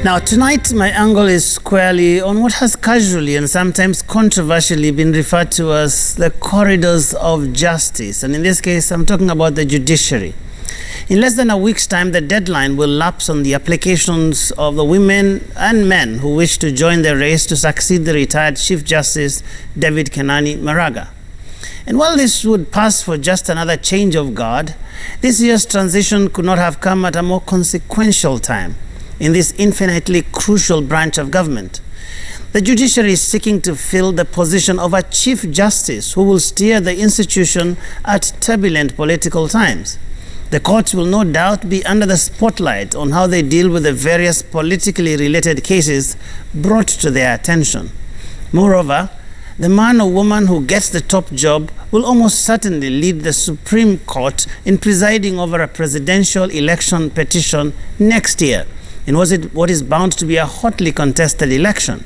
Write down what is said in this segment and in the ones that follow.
Now, tonight, my angle is squarely on what has casually and sometimes controversially been referred to as the corridors of justice. And in this case, I'm talking about the judiciary. In less than a week's time, the deadline will lapse on the applications of the women and men who wish to join the race to succeed the retired Chief Justice David Kenani Maraga. And while this would pass for just another change of guard, this year's transition could not have come at a more consequential time in this infinitely crucial branch of government. The judiciary is seeking to fill the position of a Chief Justice who will steer the institution at turbulent political times. The courts will no doubt be under the spotlight on how they deal with the various politically related cases brought to their attention. Moreover, the man or woman who gets the top job will almost certainly lead the Supreme Court in presiding over a presidential election petition next year, in what is bound to be a hotly contested election.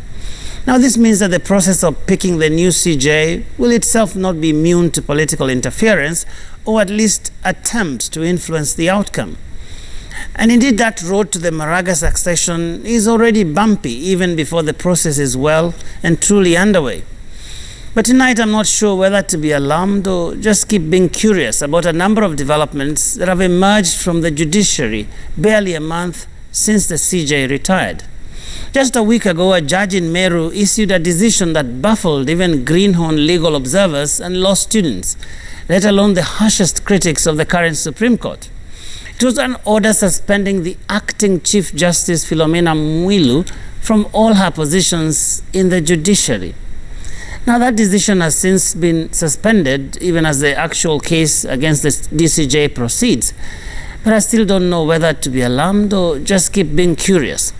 Now, this means that the process of picking the new CJ will itself not be immune to political interference, or at least attempts to influence the outcome. And indeed, that road to the Maraga succession is already bumpy even before the process is well and truly underway. But tonight, I'm not sure whether to be alarmed or just keep being curious about a number of developments that have emerged from the judiciary barely a month since the CJ retired. Just a week ago, a judge in Meru issued a decision that baffled even greenhorn legal observers and law students, let alone the harshest critics of the current Supreme Court. It was an order suspending the acting Chief Justice Philomena Mwilu from all her positions in the judiciary. Now, that decision has since been suspended, even as the actual case against the DCJ proceeds. But I still don't know whether to be alarmed or just keep being curious.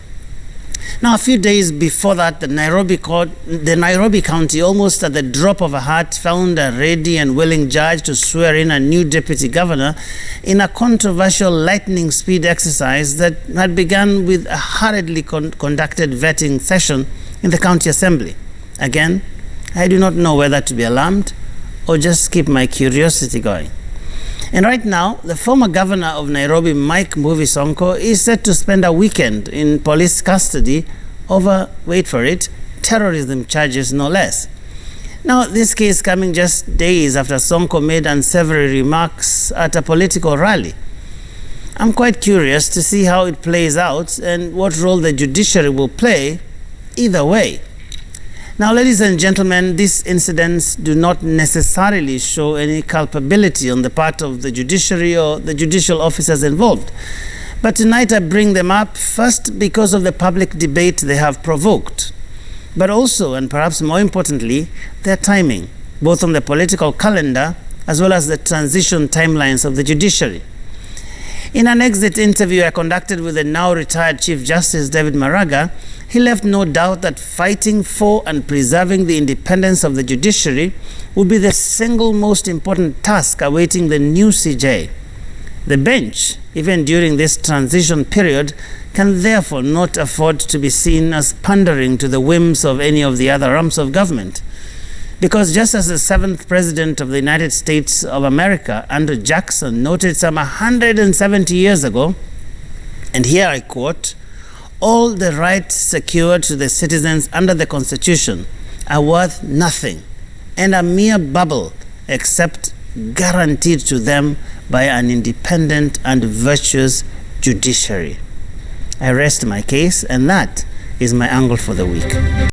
Now, a few days before that, the Nairobi County, almost at the drop of a hat, found a ready and willing judge to swear in a new deputy governor in a controversial lightning speed exercise that had begun with a hurriedly conducted vetting session in the county assembly. Again, I do not know whether to be alarmed or just keep my curiosity going. And right now, the former governor of Nairobi, Mike Mbuvi Sonko, is set to spend a weekend in police custody over, wait for it, terrorism charges no less. Now, this case coming just days after Sonko made unsavory remarks at a political rally. I'm quite curious to see how it plays out and what role the judiciary will play either way. Now, ladies and gentlemen, these incidents do not necessarily show any culpability on the part of the judiciary or the judicial officers involved. But tonight I bring them up first because of the public debate they have provoked, but also, and perhaps more importantly, their timing, both on the political calendar as well as the transition timelines of the judiciary. In an exit interview I conducted with the now retired Chief Justice David Maraga, he left no doubt that fighting for and preserving the independence of the judiciary would be the single most important task awaiting the new CJ. The bench, even during this transition period, can therefore not afford to be seen as pandering to the whims of any of the other arms of government. Because just as the 7th President of the United States of America, Andrew Jackson, noted some 170 years ago, and here I quote, "All the rights secured to the citizens under the Constitution are worth nothing and a mere bubble except guaranteed to them by an independent and virtuous judiciary." I rest my case, and that is my angle for the week.